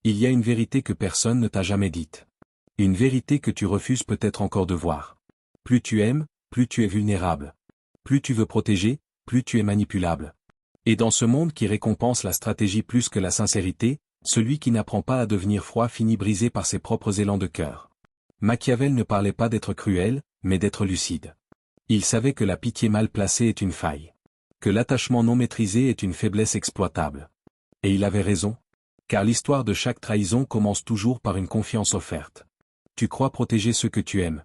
Il y a une vérité que personne ne t'a jamais dite. Une vérité que tu refuses peut-être encore de voir. Plus tu aimes, plus tu es vulnérable. Plus tu veux protéger, plus tu es manipulable. Et dans ce monde qui récompense la stratégie plus que la sincérité, celui qui n'apprend pas à devenir froid finit brisé par ses propres élans de cœur. Machiavel ne parlait pas d'être cruel, mais d'être lucide. Il savait que la pitié mal placée est une faille. Que l'attachement non maîtrisé est une faiblesse exploitable. Et il avait raison. Car l'histoire de chaque trahison commence toujours par une confiance offerte. Tu crois protéger ceux que tu aimes.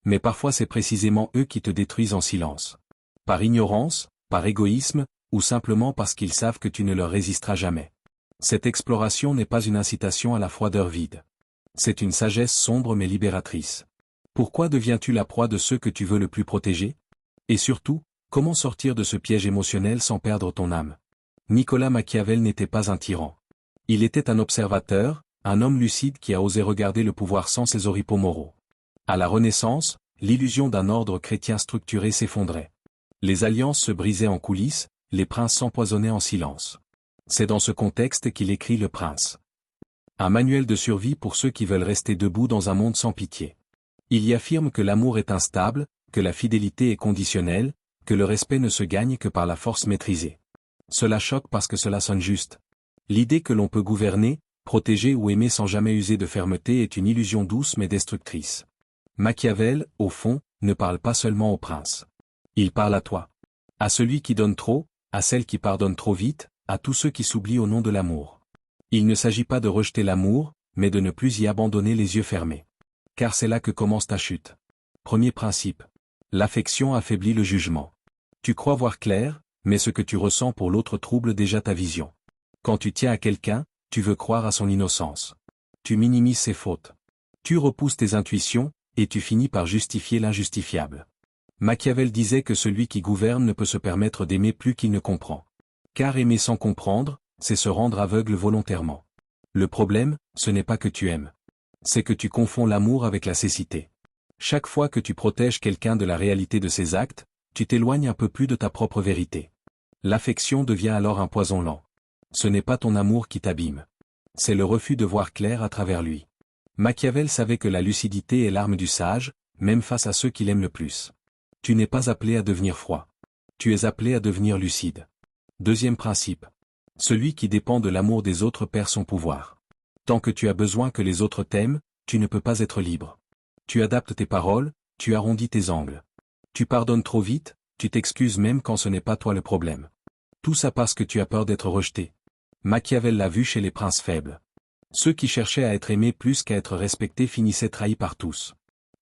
Mais parfois c'est précisément eux qui te détruisent en silence. Par ignorance, par égoïsme, ou simplement parce qu'ils savent que tu ne leur résisteras jamais. Cette exploration n'est pas une incitation à la froideur vide. C'est une sagesse sombre mais libératrice. Pourquoi deviens-tu la proie de ceux que tu veux le plus protéger? Et surtout, comment sortir de ce piège émotionnel sans perdre ton âme? Nicolas Machiavel n'était pas un tyran. Il était un observateur, un homme lucide qui a osé regarder le pouvoir sans ses oripeaux moraux. À la Renaissance, l'illusion d'un ordre chrétien structuré s'effondrait. Les alliances se brisaient en coulisses, les princes s'empoisonnaient en silence. C'est dans ce contexte qu'il écrit Le Prince. Un manuel de survie pour ceux qui veulent rester debout dans un monde sans pitié. Il y affirme que l'amour est instable, que la fidélité est conditionnelle, que le respect ne se gagne que par la force maîtrisée. Cela choque parce que cela sonne juste. L'idée que l'on peut gouverner, protéger ou aimer sans jamais user de fermeté est une illusion douce mais destructrice. Machiavel, au fond, ne parle pas seulement au prince. Il parle à toi. À celui qui donne trop, à celle qui pardonne trop vite, à tous ceux qui s'oublient au nom de l'amour. Il ne s'agit pas de rejeter l'amour, mais de ne plus y abandonner les yeux fermés. Car c'est là que commence ta chute. Premier principe. L'affection affaiblit le jugement. Tu crois voir clair, mais ce que tu ressens pour l'autre trouble déjà ta vision. Quand tu tiens à quelqu'un, tu veux croire à son innocence. Tu minimises ses fautes. Tu repousses tes intuitions, et tu finis par justifier l'injustifiable. Machiavel disait que celui qui gouverne ne peut se permettre d'aimer plus qu'il ne comprend. Car aimer sans comprendre, c'est se rendre aveugle volontairement. Le problème, ce n'est pas que tu aimes. C'est que tu confonds l'amour avec la cécité. Chaque fois que tu protèges quelqu'un de la réalité de ses actes, tu t'éloignes un peu plus de ta propre vérité. L'affection devient alors un poison lent. Ce n'est pas ton amour qui t'abîme. C'est le refus de voir clair à travers lui. Machiavel savait que la lucidité est l'arme du sage, même face à ceux qu'il aime le plus. Tu n'es pas appelé à devenir froid. Tu es appelé à devenir lucide. Deuxième principe. Celui qui dépend de l'amour des autres perd son pouvoir. Tant que tu as besoin que les autres t'aiment, tu ne peux pas être libre. Tu adaptes tes paroles, tu arrondis tes angles. Tu pardonnes trop vite, tu t'excuses même quand ce n'est pas toi le problème. Tout ça parce que tu as peur d'être rejeté. Machiavel l'a vu chez les princes faibles. Ceux qui cherchaient à être aimés plus qu'à être respectés finissaient trahis par tous.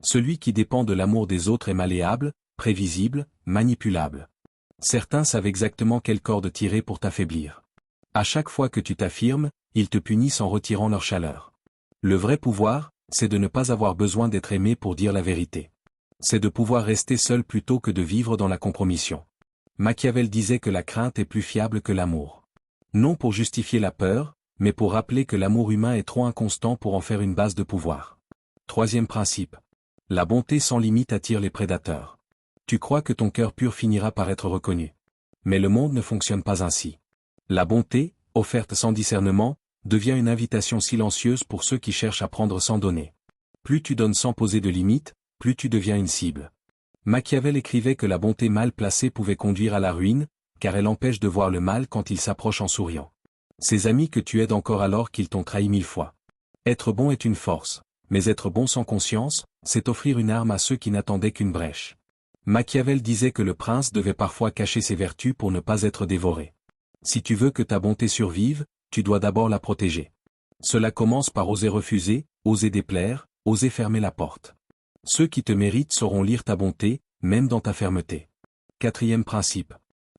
Celui qui dépend de l'amour des autres est malléable, prévisible, manipulable. Certains savent exactement quelle corde tirer pour t'affaiblir. À chaque fois que tu t'affirmes, ils te punissent en retirant leur chaleur. Le vrai pouvoir, c'est de ne pas avoir besoin d'être aimé pour dire la vérité. C'est de pouvoir rester seul plutôt que de vivre dans la compromission. Machiavel disait que la crainte est plus fiable que l'amour. Non pour justifier la peur, mais pour rappeler que l'amour humain est trop inconstant pour en faire une base de pouvoir. Troisième principe. La bonté sans limite attire les prédateurs. Tu crois que ton cœur pur finira par être reconnu. Mais le monde ne fonctionne pas ainsi. La bonté, offerte sans discernement, devient une invitation silencieuse pour ceux qui cherchent à prendre sans donner. Plus tu donnes sans poser de limites, plus tu deviens une cible. Machiavel écrivait que la bonté mal placée pouvait conduire à la ruine, car elle empêche de voir le mal quand il s'approche en souriant. Ces amis que tu aides encore alors qu'ils t'ont trahi 1000 fois. Être bon est une force, mais être bon sans conscience, c'est offrir une arme à ceux qui n'attendaient qu'une brèche. Machiavel disait que le prince devait parfois cacher ses vertus pour ne pas être dévoré. Si tu veux que ta bonté survive, tu dois d'abord la protéger. Cela commence par oser refuser, oser déplaire, oser fermer la porte. Ceux qui te méritent sauront lire ta bonté, même dans ta fermeté. Quatrième principe.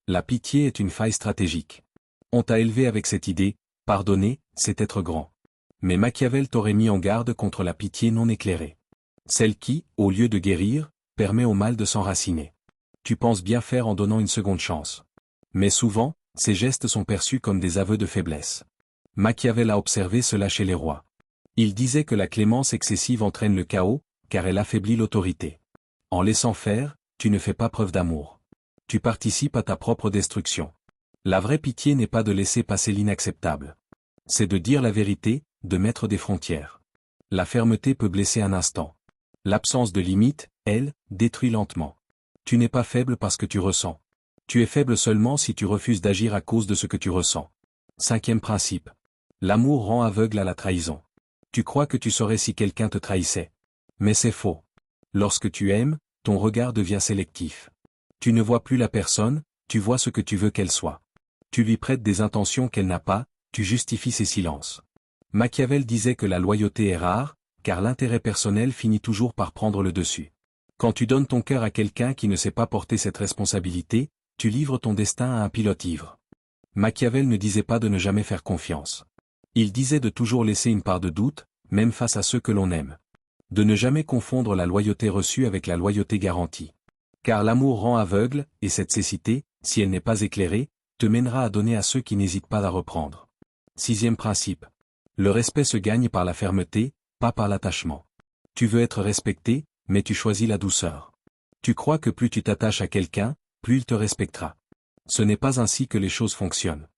La pitié est une faille stratégique. On t'a élevé avec cette idée, pardonner, c'est être grand. Mais Machiavel t'aurait mis en garde contre la pitié non éclairée. Celle qui, au lieu de guérir, permet au mal de s'enraciner. Tu penses bien faire en donnant une seconde chance. Mais souvent, ces gestes sont perçus comme des aveux de faiblesse. Machiavel a observé cela chez les rois. Il disait que la clémence excessive entraîne le chaos, car elle affaiblit l'autorité. En laissant faire, tu ne fais pas preuve d'amour. Tu participes à ta propre destruction. La vraie pitié n'est pas de laisser passer l'inacceptable. C'est de dire la vérité, de mettre des frontières. La fermeté peut blesser un instant. L'absence de limite, elle, détruit lentement. Tu n'es pas faible parce que tu ressens. Tu es faible seulement si tu refuses d'agir à cause de ce que tu ressens. Cinquième principe. L'amour rend aveugle à la trahison. Tu crois que tu saurais si quelqu'un te trahissait. Mais c'est faux. Lorsque tu aimes, ton regard devient sélectif. Tu ne vois plus la personne, tu vois ce que tu veux qu'elle soit. Tu lui prêtes des intentions qu'elle n'a pas, tu justifies ses silences. Machiavel disait que la loyauté est rare, car l'intérêt personnel finit toujours par prendre le dessus. Quand tu donnes ton cœur à quelqu'un qui ne sait pas porter cette responsabilité, tu livres ton destin à un pilote ivre. Machiavel ne disait pas de ne jamais faire confiance. Il disait de toujours laisser une part de doute, même face à ceux que l'on aime. De ne jamais confondre la loyauté reçue avec la loyauté garantie. Car l'amour rend aveugle, et cette cécité, si elle n'est pas éclairée, te mènera à donner à ceux qui n'hésitent pas à reprendre. Sixième principe. Le respect se gagne par la fermeté, pas par l'attachement. Tu veux être respecté, mais tu choisis la douceur. Tu crois que plus tu t'attaches à quelqu'un, plus il te respectera. Ce n'est pas ainsi que les choses fonctionnent.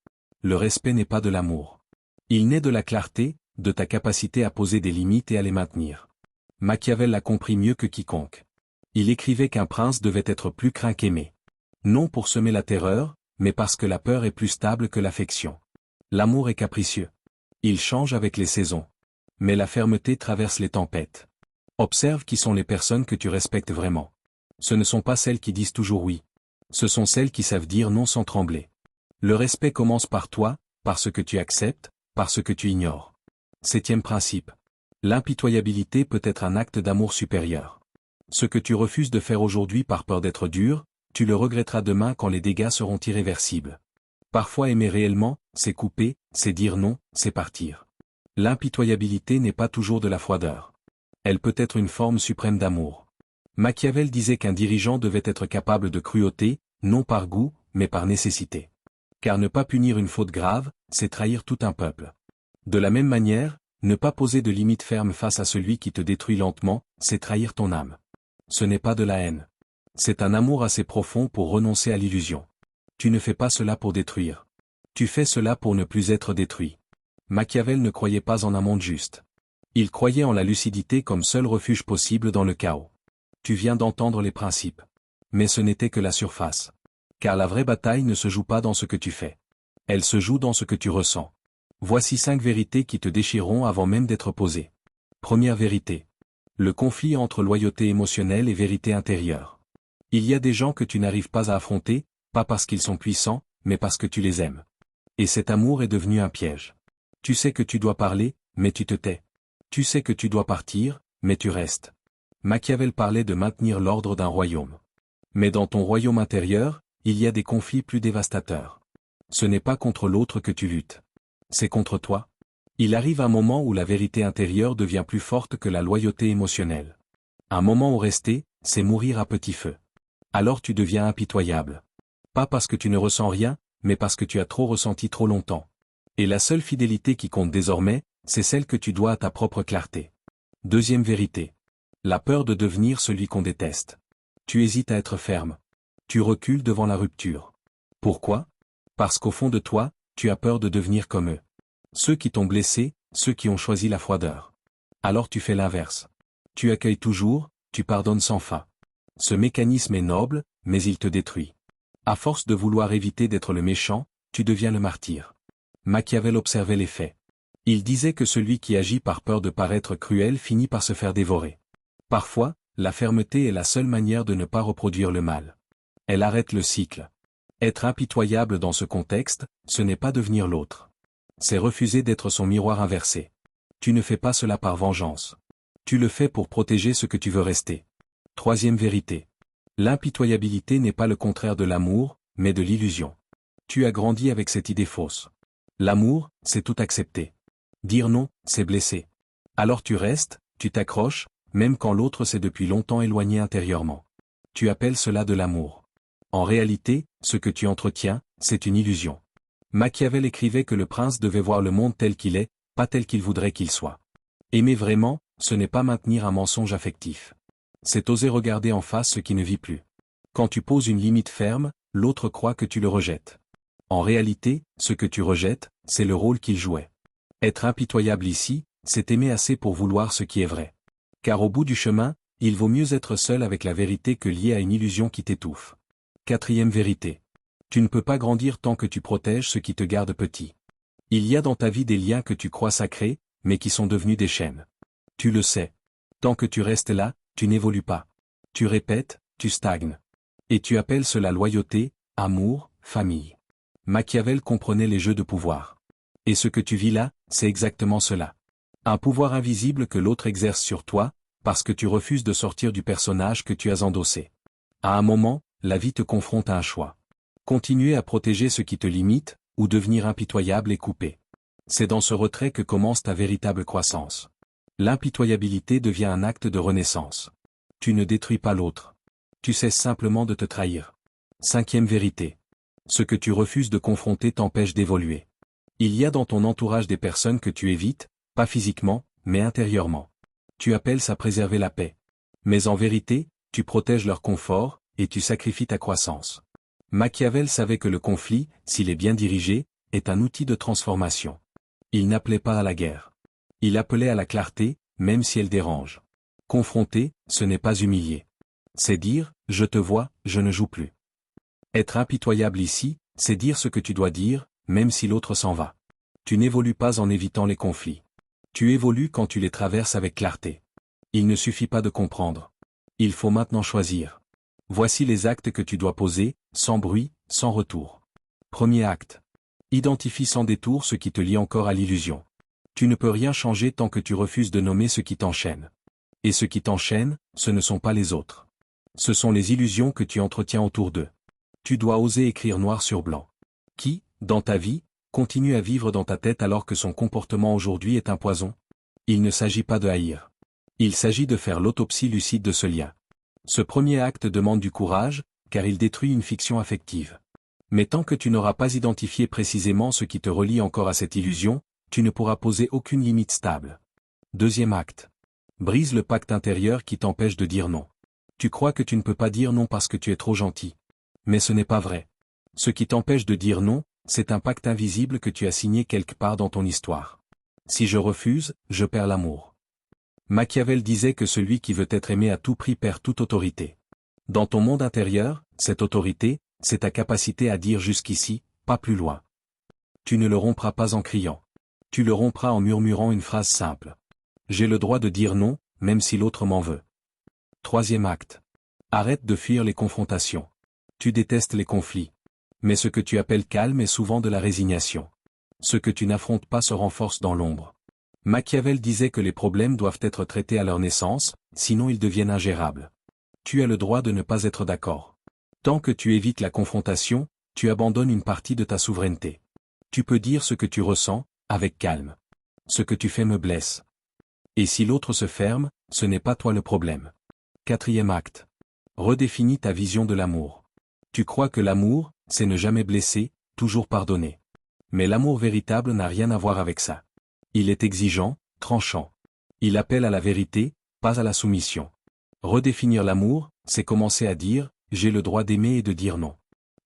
Le respect n'est pas de l'amour. Il naît de la clarté, de ta capacité à poser des limites et à les maintenir. Machiavel l'a compris mieux que quiconque. Il écrivait qu'un prince devait être plus craint qu'aimé. Non pour semer la terreur, mais parce que la peur est plus stable que l'affection. L'amour est capricieux. Il change avec les saisons. Mais la fermeté traverse les tempêtes. Observe qui sont les personnes que tu respectes vraiment. Ce ne sont pas celles qui disent toujours oui. Ce sont celles qui savent dire non sans trembler. Le respect commence par toi, par ce que tu acceptes, par ce que tu ignores. Septième principe. L'impitoyabilité peut être un acte d'amour supérieur. Ce que tu refuses de faire aujourd'hui par peur d'être dur, tu le regretteras demain quand les dégâts seront irréversibles. Parfois aimer réellement, c'est couper, c'est dire non, c'est partir. L'impitoyabilité n'est pas toujours de la froideur. Elle peut être une forme suprême d'amour. Machiavel disait qu'un dirigeant devait être capable de cruauté, non par goût, mais par nécessité. Car ne pas punir une faute grave, c'est trahir tout un peuple. De la même manière, ne pas poser de limites fermes face à celui qui te détruit lentement, c'est trahir ton âme. Ce n'est pas de la haine. C'est un amour assez profond pour renoncer à l'illusion. Tu ne fais pas cela pour détruire. Tu fais cela pour ne plus être détruit. Machiavel ne croyait pas en un monde juste. Il croyait en la lucidité comme seul refuge possible dans le chaos. Tu viens d'entendre les principes. Mais ce n'était que la surface. Car la vraie bataille ne se joue pas dans ce que tu fais. Elle se joue dans ce que tu ressens. Voici 5 vérités qui te déchireront avant même d'être posées. Première vérité. Le conflit entre loyauté émotionnelle et vérité intérieure. Il y a des gens que tu n'arrives pas à affronter, pas parce qu'ils sont puissants, mais parce que tu les aimes. Et cet amour est devenu un piège. Tu sais que tu dois parler, mais tu te tais. Tu sais que tu dois partir, mais tu restes. Machiavel parlait de maintenir l'ordre d'un royaume. Mais dans ton royaume intérieur, il y a des conflits plus dévastateurs. Ce n'est pas contre l'autre que tu luttes. C'est contre toi. Il arrive un moment où la vérité intérieure devient plus forte que la loyauté émotionnelle. Un moment où rester, c'est mourir à petit feu. Alors tu deviens impitoyable. Pas parce que tu ne ressens rien, mais parce que tu as trop ressenti trop longtemps. Et la seule fidélité qui compte désormais, c'est celle que tu dois à ta propre clarté. Deuxième vérité. La peur de devenir celui qu'on déteste. Tu hésites à être ferme. Tu recules devant la rupture. Pourquoi? Parce qu'au fond de toi, tu as peur de devenir comme eux. Ceux qui t'ont blessé, ceux qui ont choisi la froideur. Alors tu fais l'inverse. Tu accueilles toujours, tu pardonnes sans fin. Ce mécanisme est noble, mais il te détruit. À force de vouloir éviter d'être le méchant, tu deviens le martyr. Machiavel observait les faits. Il disait que celui qui agit par peur de paraître cruel finit par se faire dévorer. Parfois, la fermeté est la seule manière de ne pas reproduire le mal. Elle arrête le cycle. Être impitoyable dans ce contexte, ce n'est pas devenir l'autre. C'est refuser d'être son miroir inversé. Tu ne fais pas cela par vengeance. Tu le fais pour protéger ce que tu veux rester. Troisième vérité. L'impitoyabilité n'est pas le contraire de l'amour, mais de l'illusion. Tu as grandi avec cette idée fausse. L'amour, c'est tout accepter. Dire non, c'est blesser. Alors tu restes, tu t'accroches, même quand l'autre s'est depuis longtemps éloigné intérieurement. Tu appelles cela de l'amour. En réalité, ce que tu entretiens, c'est une illusion. Machiavel écrivait que le prince devait voir le monde tel qu'il est, pas tel qu'il voudrait qu'il soit. Aimer vraiment, ce n'est pas maintenir un mensonge affectif. C'est oser regarder en face ce qui ne vit plus. Quand tu poses une limite ferme, l'autre croit que tu le rejettes. En réalité, ce que tu rejettes, c'est le rôle qu'il jouait. Être impitoyable ici, c'est aimer assez pour vouloir ce qui est vrai. Car au bout du chemin, il vaut mieux être seul avec la vérité que lié à une illusion qui t'étouffe. Quatrième vérité. Tu ne peux pas grandir tant que tu protèges ce qui te garde petit. Il y a dans ta vie des liens que tu crois sacrés, mais qui sont devenus des chaînes. Tu le sais. Tant que tu restes là, tu n'évolues pas. Tu répètes, tu stagnes. Et tu appelles cela loyauté, amour, famille. Machiavel comprenait les jeux de pouvoir. Et ce que tu vis là, c'est exactement cela. Un pouvoir invisible que l'autre exerce sur toi, parce que tu refuses de sortir du personnage que tu as endossé. À un moment, la vie te confronte à un choix. Continuer à protéger ce qui te limite, ou devenir impitoyable et coupé. C'est dans ce retrait que commence ta véritable croissance. L'impitoyabilité devient un acte de renaissance. Tu ne détruis pas l'autre. Tu cesses simplement de te trahir. Cinquième vérité. Ce que tu refuses de confronter t'empêche d'évoluer. Il y a dans ton entourage des personnes que tu évites, pas physiquement, mais intérieurement. Tu appelles à préserver la paix. Mais en vérité, tu protèges leur confort, et tu sacrifies ta croissance. Machiavel savait que le conflit, s'il est bien dirigé, est un outil de transformation. Il n'appelait pas à la guerre. Il appelait à la clarté, même si elle dérange. Confronter, ce n'est pas humilier. C'est dire, je te vois, je ne joue plus. Être impitoyable ici, c'est dire ce que tu dois dire, même si l'autre s'en va. Tu n'évolues pas en évitant les conflits. Tu évolues quand tu les traverses avec clarté. Il ne suffit pas de comprendre. Il faut maintenant choisir. Voici les actes que tu dois poser, sans bruit, sans retour. Premier acte. Identifie sans détour ce qui te lie encore à l'illusion. Tu ne peux rien changer tant que tu refuses de nommer ce qui t'enchaîne. Et ce qui t'enchaîne, ce ne sont pas les autres. Ce sont les illusions que tu entretiens autour d'eux. Tu dois oser écrire noir sur blanc. Qui, dans ta vie, continue à vivre dans ta tête alors que son comportement aujourd'hui est un poison? Il ne s'agit pas de haïr. Il s'agit de faire l'autopsie lucide de ce lien. Ce premier acte demande du courage, car il détruit une fiction affective. Mais tant que tu n'auras pas identifié précisément ce qui te relie encore à cette illusion, tu ne pourras poser aucune limite stable. Deuxième acte. Brise le pacte intérieur qui t'empêche de dire non. Tu crois que tu ne peux pas dire non parce que tu es trop gentil. Mais ce n'est pas vrai. Ce qui t'empêche de dire non, c'est un pacte invisible que tu as signé quelque part dans ton histoire. Si je refuse, je perds l'amour. Machiavel disait que celui qui veut être aimé à tout prix perd toute autorité. Dans ton monde intérieur, cette autorité, c'est ta capacité à dire jusqu'ici, pas plus loin. Tu ne le rompras pas en criant. Tu le rompras en murmurant une phrase simple. J'ai le droit de dire non, même si l'autre m'en veut. Troisième acte. Arrête de fuir les confrontations. Tu détestes les conflits. Mais ce que tu appelles calme est souvent de la résignation. Ce que tu n'affrontes pas se renforce dans l'ombre. Machiavel disait que les problèmes doivent être traités à leur naissance, sinon ils deviennent ingérables. Tu as le droit de ne pas être d'accord. Tant que tu évites la confrontation, tu abandonnes une partie de ta souveraineté. Tu peux dire ce que tu ressens, avec calme. Ce que tu fais me blesse. Et si l'autre se ferme, ce n'est pas toi le problème. Quatrième acte. Redéfinis ta vision de l'amour. Tu crois que l'amour, c'est ne jamais blesser, toujours pardonner. Mais l'amour véritable n'a rien à voir avec ça. Il est exigeant, tranchant. Il appelle à la vérité, pas à la soumission. Redéfinir l'amour, c'est commencer à dire, j'ai le droit d'aimer et de dire non.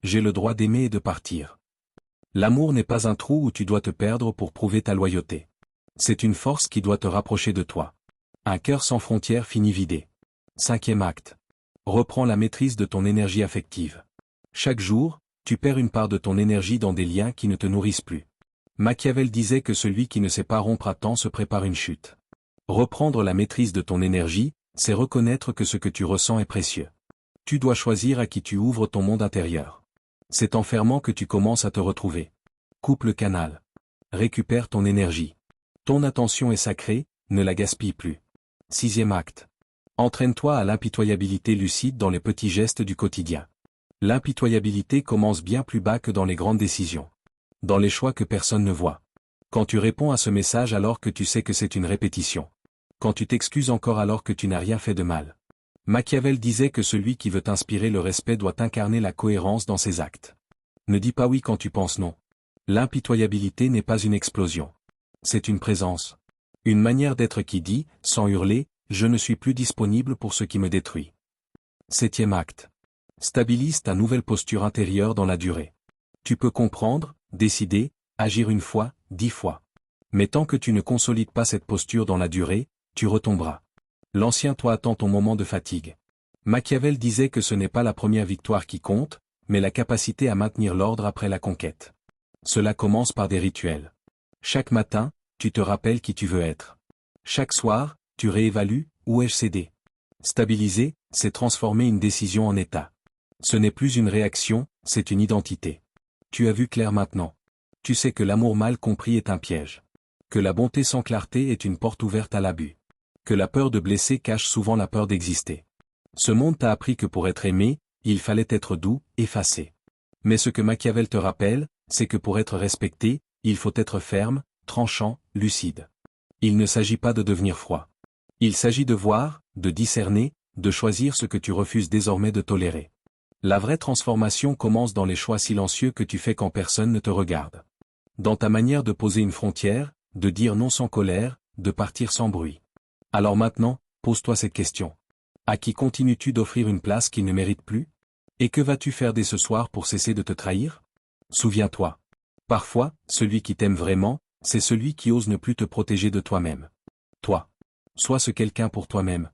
J'ai le droit d'aimer et de partir. L'amour n'est pas un trou où tu dois te perdre pour prouver ta loyauté. C'est une force qui doit te rapprocher de toi. Un cœur sans frontières finit vidé. Cinquième acte. Reprends la maîtrise de ton énergie affective. Chaque jour, tu perds une part de ton énergie dans des liens qui ne te nourrissent plus. Machiavel disait que celui qui ne sait pas rompre à temps se prépare une chute. Reprendre la maîtrise de ton énergie, c'est reconnaître que ce que tu ressens est précieux. Tu dois choisir à qui tu ouvres ton monde intérieur. C'est en fermant que tu commences à te retrouver. Coupe le canal. Récupère ton énergie. Ton attention est sacrée, ne la gaspille plus. Sixième acte. Entraîne-toi à l'impitoyabilité lucide dans les petits gestes du quotidien. L'impitoyabilité commence bien plus bas que dans les grandes décisions. Dans les choix que personne ne voit. Quand tu réponds à ce message alors que tu sais que c'est une répétition. Quand tu t'excuses encore alors que tu n'as rien fait de mal. Machiavel disait que celui qui veut inspirer le respect doit incarner la cohérence dans ses actes. Ne dis pas oui quand tu penses non. L'impitoyabilité n'est pas une explosion. C'est une présence. Une manière d'être qui dit, sans hurler, je ne suis plus disponible pour ce qui me détruit. Septième acte. Stabilise ta nouvelle posture intérieure dans la durée. Tu peux comprendre, décider, agir une fois, 10 fois. Mais tant que tu ne consolides pas cette posture dans la durée, tu retomberas. L'ancien toi attend ton moment de fatigue. Machiavel disait que ce n'est pas la première victoire qui compte, mais la capacité à maintenir l'ordre après la conquête. Cela commence par des rituels. Chaque matin, tu te rappelles qui tu veux être. Chaque soir, tu réévalues, où ai-je cédé. Stabiliser, c'est transformer une décision en état. Ce n'est plus une réaction, c'est une identité. Tu as vu clair maintenant. Tu sais que l'amour mal compris est un piège. Que la bonté sans clarté est une porte ouverte à l'abus. Que la peur de blesser cache souvent la peur d'exister. Ce monde t'a appris que pour être aimé, il fallait être doux, effacé. Mais ce que Machiavel te rappelle, c'est que pour être respecté, il faut être ferme, tranchant, lucide. Il ne s'agit pas de devenir froid. Il s'agit de voir, de discerner, de choisir ce que tu refuses désormais de tolérer. La vraie transformation commence dans les choix silencieux que tu fais quand personne ne te regarde. Dans ta manière de poser une frontière, de dire non sans colère, de partir sans bruit. Alors maintenant, pose-toi cette question. À qui continues-tu d'offrir une place qu'il ne mérite plus? Et que vas-tu faire dès ce soir pour cesser de te trahir? Souviens-toi. Parfois, celui qui t'aime vraiment, c'est celui qui ose ne plus te protéger de toi-même. Toi. Sois ce quelqu'un pour toi-même.